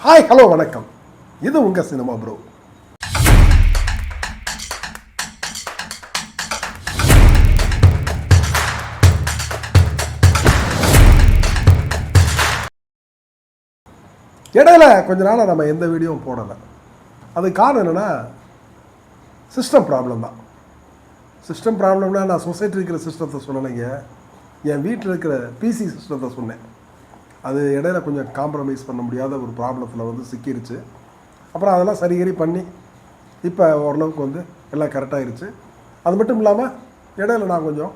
Hi hello வணக்கம். இது உங்கள் சினிமா ப்ரோ. இடையில கொஞ்ச நாள் நம்ம எந்த வீடியோவும் போடலை. அது காரணம் என்னென்னா சிஸ்டம் ப்ராப்ளம் தான். சிஸ்டம் ப்ராப்ளம்னா நான் சொசைட்டி இருக்கிற சிஸ்டத்தை சொல்லலைங்க, என் வீட்டில் இருக்கிற பிசி சிஸ்டத்தை சொன்னேன். அது இடையில கொஞ்சம் காம்ப்ரமைஸ் பண்ண முடியாத ஒரு ப்ராப்ளத்தில் சிக்கிருச்சு. அப்புறம் அதெல்லாம் சரிகரி பண்ணி இப்போ ஓரளவுக்கு எல்லாம் கரெக்டாகிருச்சு. அது மட்டும் இல்லாமல் இடையில நான் கொஞ்சம்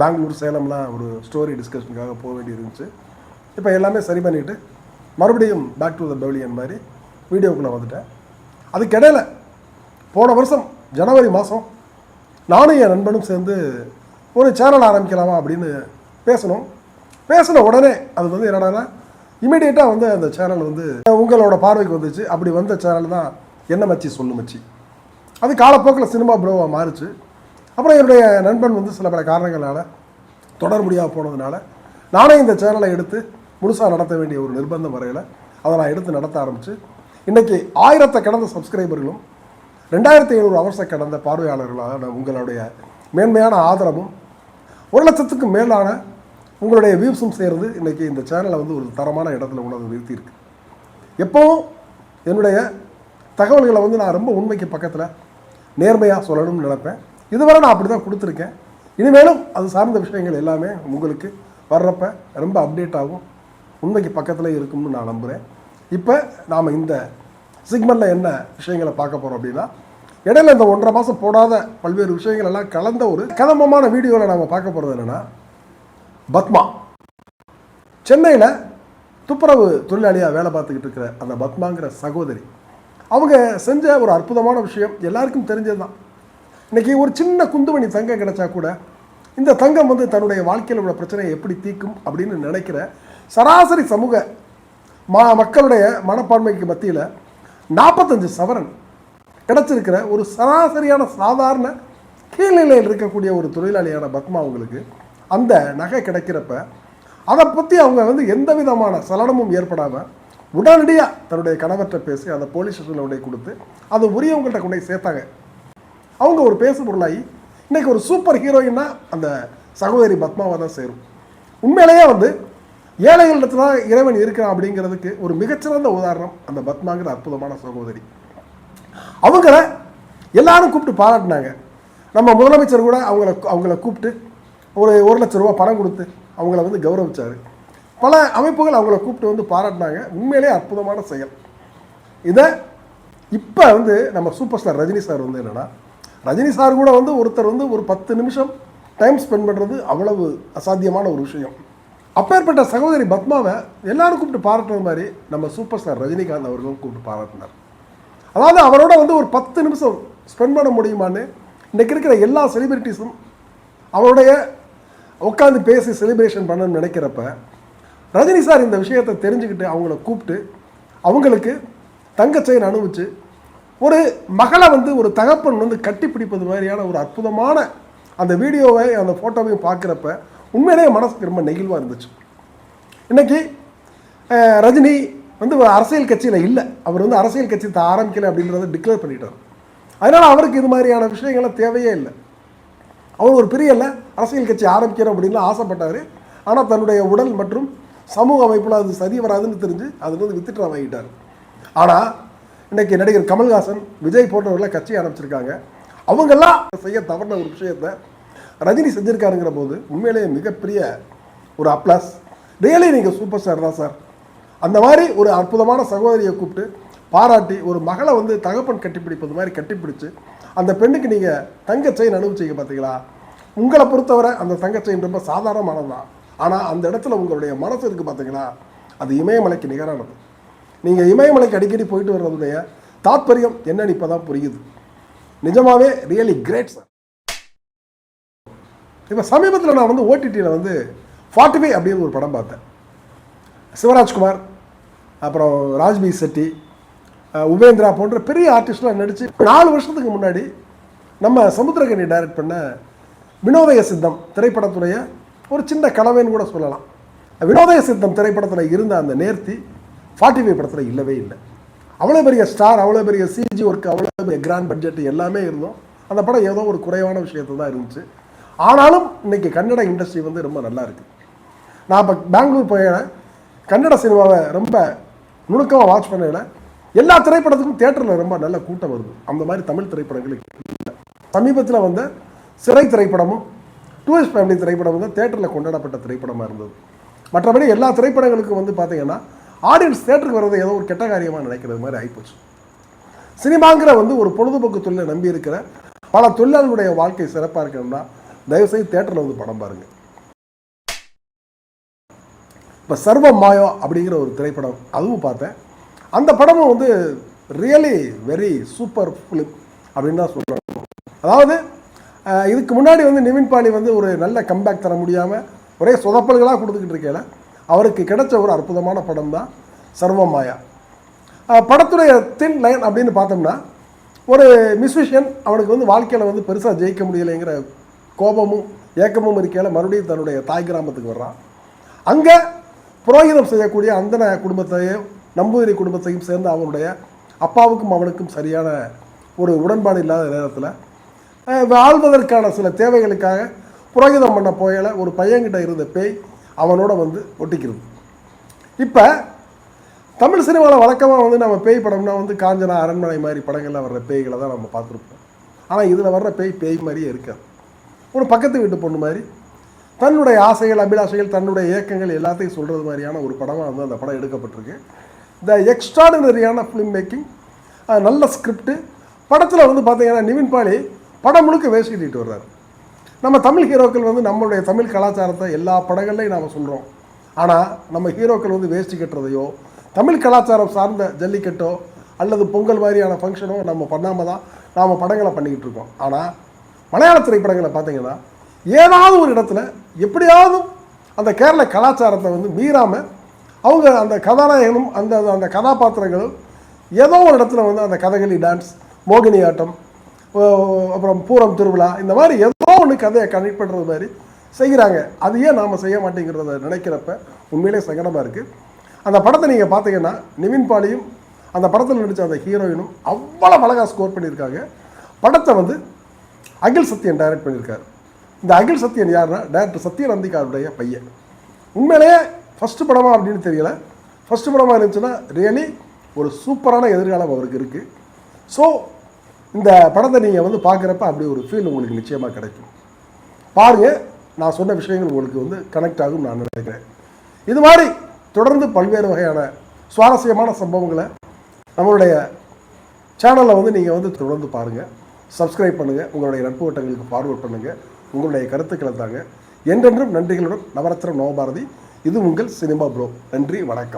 பெங்களூர் சேலம்லாம் ஒரு ஸ்டோரி டிஸ்கஷனுக்காக போக வேண்டி இருந்துச்சு. இப்போ எல்லாமே சரி பண்ணிவிட்டு மறுபடியும் பேக் டு த பெவிலியன் மாதிரி வீடியோக்குள்ளே வந்துட்டேன். அதுக்கு இடையில போன வருஷம் ஜனவரி மாதம் நானும் என் நண்பனும் சேர்ந்து ஒரு சேனல் ஆரம்பிக்கலாமா அப்படின்னு பேசின உடனே அது என்னடானா இமீடியட்டாக அந்த சேனல் உங்களோட பார்வைக்கு வந்துச்சு. அப்படி வந்த சேனல் தான் என்ன மச்சி சொல்லு மச்சி. அது காலப்போக்கில் சினிமா ப்ரோவாக மாறிச்சு. அப்புறம் என்னுடைய நண்பன் சில பல காரணங்களால் தொடர் முடியாமல் போனதுனால நானே இந்த சேனலை எடுத்து முழுசாக நடத்த வேண்டிய ஒரு நிர்பந்தம் வரையில் அதை நான் எடுத்து நடத்த ஆரம்பித்து இன்றைக்கி 1000 கடந்த சப்ஸ்கிரைபர்களும் 2500 அவர்ஸை கடந்த பார்வையாளர்களாக உங்களுடைய மேன்மையான ஆதரவும் 1,00,000க்கு மேலான உங்களுடைய வியூஸும் சேர்ந்து இன்றைக்கி இந்த சேனலை ஒரு தரமான இடத்துல உணவு நிறுத்தியிருக்கு. எப்போவும் என்னுடைய தகவல்களை நான் ரொம்ப உண்மைக்கு பக்கத்தில் நேர்மையாக சொல்லணும்னு நினைப்பேன். இதுவரை நான் அப்படி தான் கொடுத்துருக்கேன். இனிமேலும் அது சார்ந்த விஷயங்கள் எல்லாமே உங்களுக்கு வர்றப்ப ரொம்ப அப்டேட் ஆகும், உண்மைக்கு பக்கத்தில் இருக்கும்னு நான் நம்புகிறேன். இப்போ நாம் இந்த சிக்மெண்ட்டில் என்ன விஷயங்களை பார்க்க போகிறோம் அப்படின்னா, இடையில இந்த 1.5 மாதம் போடாத பல்வேறு விஷயங்கள் எல்லாம் கலந்த ஒரு கதம்பமான வீடியோவில் நாம் பார்க்க போகிறது என்னென்னா, பத்மா சென்னையில் துப்புரவு தொழிலாளியாக வேலை பார்த்துக்கிட்டு இருக்கிற அந்த பத்மாங்கிற சகோதரி அவங்க செஞ்ச ஒரு அற்புதமான விஷயம் எல்லாருக்கும் தெரிஞ்சது தான். இன்றைக்கி ஒரு சின்ன குந்துமணி தங்கம் கிடைச்சா கூட இந்த தங்கம் தன்னுடைய வாழ்க்கையில் உள்ள பிரச்சனையை எப்படி தீர்க்கும் அப்படின்னு நினைக்கிற சராசரி சமூக மக்களுடைய மனப்பான்மைக்கு மத்தியில் 45 சவரன் கிடச்சிருக்கிற ஒரு சராசரியான சாதாரண கீழ்நிலையில் இருக்கக்கூடிய ஒரு தொழிலாளியான பத்மா அவங்களுக்கு அந்த நகை கிடைக்கிறப்ப அதை பற்றி அவங்க எந்த விதமான சலனமும் ஏற்படாமல் உடனடியாக தன்னுடைய கணவர்கிட்ட பேசி அந்த போலீஸ் ஸ்டேஷனில் கொண்டு கொடுத்து அதை உரியவங்கள்ட்ட கொண்டு சேர்த்தாங்க. அவங்க ஒரு பேசு பொருளாகி இன்றைக்கி ஒரு சூப்பர் ஹீரோயின்னா அந்த சகோதரி பத்மாவை தான் சேரும். உண்மையிலேயே ஏழைகளிடத்துல தான் இறைவன் இருக்கிறான் அப்படிங்கிறதுக்கு ஒரு மிகச்சிறந்த உதாரணம் அந்த பத்மாங்கிற அற்புதமான சகோதரி. அவங்கள எல்லாரும் கூப்பிட்டு பாராட்டினாங்க. நம்ம முதலமைச்சர் கூட அவங்கள கூப்பிட்டு ஒரு 1,00,000 ரூபா பணம் கொடுத்து அவங்கள கௌரவிச்சார். பல அமைப்புகள் அவங்கள கூப்பிட்டு பாராட்டினாங்க. உண்மையிலே அற்புதமான செயல். இதை இப்போ நம்ம சூப்பர் ஸ்டார் ரஜினி சார் என்னென்னா, ரஜினி சார் கூட ஒருத்தர் ஒரு 10 நிமிஷம் டைம் ஸ்பெண்ட் பண்ணுறது அவ்வளவு அசாத்தியமான ஒரு விஷயம். அப்பேற்பட்ட சகோதரி பத்மாவை எல்லாரும் கூப்பிட்டு பாராட்டுறது மாதிரி நம்ம சூப்பர் ஸ்டார் ரஜினிகாந்த் அவர்களும் கூப்பிட்டு பாராட்டினார். அதாவது அவரோட ஒரு 10 நிமிஷம் ஸ்பெண்ட் பண்ண முடியுமான்னு இன்றைக்கி இருக்கிற எல்லா செலிபிரிட்டிஸும் அவருடைய உட்காந்து பேசி செலிப்ரேஷன் பண்ணணும்னு நினைக்கிறப்ப ரஜினி சார் இந்த விஷயத்தை தெரிஞ்சுக்கிட்டு அவங்கள கூப்பிட்டு அவங்களுக்கு தங்கச்செயின் அனுபவிச்சு ஒரு மகளை ஒரு தகப்பன் கட்டி பிடிப்பது மாதிரியான ஒரு அற்புதமான அந்த வீடியோவை அந்த ஃபோட்டோவையும் பார்க்குறப்ப உண்மையிலேயே மனசுக்கு ரொம்ப நெகிழ்வாக இருந்துச்சு. இன்றைக்கி ரஜினி அரசியல் கட்சியில் இல்லை, அவர் அரசியல் கட்சி ஆரம்பிக்கலை அப்படின்றத டிக்ளேர் பண்ணிட்டார். அதனால் அவருக்கு இது மாதிரியான விஷயங்கள்லாம் தேவையே இல்லை. அவர் ஒரு பெரிய அரசியல் கட்சி ஆரம்பிக்கிறோம் அப்படின்லாம் ஆசைப்பட்டார். ஆனால் தன்னுடைய உடல் மற்றும் சமூக அமைப்பில் அது சரி வராதுன்னு தெரிஞ்சு அது வித்துட்ரா வாங்கிட்டார். ஆனால் இன்றைக்கி நடிகர் கமல்ஹாசன், விஜய் போன்றவர்களாம் கட்சி ஆரம்பிச்சிருக்காங்க. அவங்கெல்லாம் செய்ய தவறின ஒரு விஷயத்தை ரஜினி செஞ்சுருக்காருங்கிற போது உண்மையிலேயே மிகப்பெரிய ஒரு அப்ளாஸ். ரியலி நீங்கள் சூப்பர் ஸ்டார் தான் சார். அந்த மாதிரி ஒரு அற்புதமான சகோதரியை கூப்பிட்டு பாராட்டி ஒரு மகளை தகப்பன் கட்டிப்பிடிப்பது மாதிரி கட்டிப்பிடிச்சு அந்த பெண்ணுக்கு நீங்கள் தங்க செயின் அனுபவிச்சிங்க பார்த்தீங்களா. உங்களை பொறுத்தவரை அந்த தங்க செயின் ரொம்ப சாதாரணமானது தான். ஆனால் அந்த இடத்துல உங்களுடைய மனசு இருக்குது பார்த்தீங்களா, அது இமயமலைக்கு நிகரானது. நீங்கள் இமயமலைக்கு அடிக்கடி போயிட்டு வர்றதுடைய தாத்பரியம் என்னன்னு இப்போ தான் புரியுது. நிஜமாகவே ரியலி கிரேட் சார். இப்போ சமீபத்தில் நான் ஓடிடியில் 45 அப்படின்னு ஒரு படம் பார்த்தேன். சிவராஜ்குமார், அப்புறம் ராஜ்பி செட்டி, உபேந்திரா போன்ற பெரிய ஆர்டிஸ்ட்லாம் நடித்து 4 வருஷத்துக்கு முன்னாடி நம்ம சமுத்திரகனி டைரக்ட் பண்ண வினோதய சித்தம் திரைப்படத்துடைய ஒரு சின்ன கனவேன்னு கூட சொல்லலாம். வினோதய சித்தம் திரைப்படத்தில் இருந்த அந்த நேர்த்தி 45 படத்தில் இல்லவே இல்லை. அவ்வளோ பெரிய ஸ்டார், அவ்வளோ பெரிய சிஜி ஒர்க், அவ்வளோ பெரிய கிராண்ட் பட்ஜெட் எல்லாமே இருந்தோம். அந்த படம் ஏதோ ஒரு குறைவான விஷயத்தில் தான் இருந்துச்சு. ஆனாலும் இன்னைக்கு கன்னட இண்டஸ்ட்ரி வந்து ரொம்ப நல்லா இருக்குது. நான் இப்போ பெங்களூர் போயிடறேன், கன்னட சினிமாவை ரொம்ப நுணுக்கமாக வாட்ச் பண்ணல. எல்லா திரைப்படத்துக்கும் தியேட்டரில் ரொம்ப நல்ல கூட்டம் வருது. அந்த மாதிரி தமிழ் திரைப்படங்களுக்கு சமீபத்தில் வந்த சிறை திரைப்படமும் டூரிஸ்ட் ஃபேமிலி திரைப்படம் தான் தியேட்டரில் கொண்டாடப்பட்ட திரைப்படமாக இருந்தது. மற்றபடி எல்லா திரைப்படங்களுக்கும் வந்து பார்த்தீங்கன்னா ஆடியன்ஸ் தியேட்டருக்கு வர்றது ஏதோ ஒரு கெட்ட காரியமாக நினைக்கிறது மாதிரி ஆகிப்போச்சு. சினிமாங்கிற வந்து ஒரு பொழுதுபோக்கு தொழிலை நம்பி இருக்கிற பல தொழிலாளர்களுடைய வாழ்க்கை சிறப்பாக இருக்கணும்னா தயவுசெய்து தியேட்டரில் வந்து படம் பாருங்கள். இப்போ சர்வ மாயா அப்படிங்கிற ஒரு திரைப்படம் அதுவும் பார்த்தேன். அந்த படமும் வந்து ரியலி வெரி சூப்பர் ஃபிலிம் அப்படின்னு தான் சொல்கிறேன். அதாவது இதுக்கு முன்னாடி வந்து நிவின் பாலி வந்து ஒரு நல்ல கம்பேக் தர முடியாமல் ஒரே சொதப்பல்களாக கொடுத்துக்கிட்டு இருக்கேன். அவருக்கு கிடைச்ச ஒரு அற்புதமான படம் தான் சர்வ மாயா. படத்துடைய தின் லைன் அப்படின்னு பார்த்தோம்னா, ஒரு மியூசிஷியன் அவனுக்கு வந்து வாழ்க்கையில் வந்து பெருசாக ஜெயிக்க முடியலைங்கிற கோபமும் ஏக்கமும் இருக்கையில் மறுபடியும் தன்னுடைய தாய் கிராமத்துக்கு வர்றான். அங்கே புரோகிதம் செய்யக்கூடிய அந்தன குடும்பத்தையும் நம்பூதிரி குடும்பத்தையும் சேர்ந்து அவனுடைய அப்பாவுக்கும் அவனுக்கும் சரியான ஒரு உடன்பாடு இல்லாத நேரத்தில் வாழ்வதற்கான சில தேவைகளுக்காக புரோகிதம் பண்ண போயல ஒரு பையன்கிட்ட இருந்த பேய் அவனோட வந்து ஒட்டிக்கிறது. இப்போ தமிழ் சினிமாவில் வழக்கமாக வந்து நம்ம பேய் படம்னா வந்து காஞ்சனா, அரண்மனை மாதிரி படங்களில் வர்ற பேய்களை தான் நம்ம பார்த்துருப்போம். ஆனால் இதில் வர்ற பேய் மாதிரியே இருக்காது. ஒரு பக்கத்து வீட்டு பொண்ணு மாதிரி தன்னுடைய ஆசைகள், அபிலாஷைகள், தன்னுடைய இயக்கங்கள் எல்லாத்தையும் சொல்கிறது மாதிரியான ஒரு படமாக வந்து அந்த படம் எடுக்கப்பட்டிருக்கு. த எக்ஸ்ட்ராடினரியான ஃபிலிம் மேக்கிங், நல்ல ஸ்கிரிப்டு. படத்தில் வந்து பார்த்தீங்கன்னா நிவின் பாலி படம் முழுக்க வேஸ்ட் கட்டிட்டு வர்றாரு. நம்ம தமிழ் ஹீரோக்கள் வந்து நம்மளுடைய தமிழ் கலாச்சாரத்தை எல்லா படங்கள்லையும் நாம் சொல்கிறோம். ஆனால் நம்ம ஹீரோக்கள் வந்து வேஷ்டி கட்டுறதையோ தமிழ் கலாச்சாரம் சார்ந்த ஜல்லிக்கட்டோ அல்லது பொங்கல் மாதிரியான ஃபங்க்ஷனோ நம்ம பண்ணாமல் தான் நாம் படங்களை பண்ணிக்கிட்டு இருக்கோம். ஆனால் மலையாள திரைப்படங்களை பார்த்தீங்கன்னா ஏதாவது ஒரு இடத்துல எப்படியாவது அந்த கேரள கலாச்சாரத்தை வந்து மீறாமல் அவங்க அந்த கதாநாயகனும் அந்த அந்த கதாபாத்திரங்களும் ஏதோ ஒரு இடத்துல வந்து அந்த கதகளி டான்ஸ், மோகினி ஆட்டம், அப்புறம் பூரம் திருவிழா, இந்த மாதிரி ஏதோ ஒன்று கதையை கனெக்ட் பண்ணுறது மாதிரி செய்கிறாங்க. அது ஏன் நாம் செய்ய மாட்டேங்கிறத நினைக்கிறப்ப உண்மையிலே சங்கடமாக இருக்குது. அந்த படத்தை நீங்கள் பார்த்தீங்கன்னா நிவின் பாலியும் அந்த படத்தில் நடித்த அந்த ஹீரோயினும் அவ்வளோ அழகாக ஸ்கோர் பண்ணியிருக்காங்க. படத்தை வந்து அகில் சத்யன் டைரக்ட் பண்ணியிருக்காரு. இந்த அகில் சத்யன் யாருன்னா டைரக்டர் சத்யநந்திகாருடைய பையன். உண்மையிலேயே ஃபஸ்ட்டு படமாக அப்படின்னு தெரியல. ஃபஸ்ட்டு படமாக இருந்துச்சுன்னா ரியலி ஒரு சூப்பரான எதிர்காலம் அவருக்கு இருக்குது. ஸோ இந்த படத்தை நீங்கள் வந்து பார்க்குறப்ப அப்படி ஒரு ஃபீல் உங்களுக்கு நிச்சயமாக கிடைக்கும். பாருங்கள், நான் சொன்ன விஷயங்கள் உங்களுக்கு வந்து கனெக்ட் ஆகும் நான் நினைக்கிறேன். இது மாதிரி தொடர்ந்து பல்வேறு வகையான சுவாரஸ்யமான சம்பவங்களை நம்மளுடைய சேனலில் வந்து நீங்கள் வந்து தொடர்ந்து பாருங்கள், சப்ஸ்கிரைப் பண்ணுங்கள், உங்களுடைய நட்பு வட்டங்களுக்கு ஃபார்வர்ட் பண்ணுங்கள், உங்களுடைய கருத்துக்களை தாங்க. என்றென்றும் நன்றிகளுடன் நவரத்னம் நவபாரதி. இது உங்கள் சினிமா ப்ரோ. நன்றி, வணக்கம்.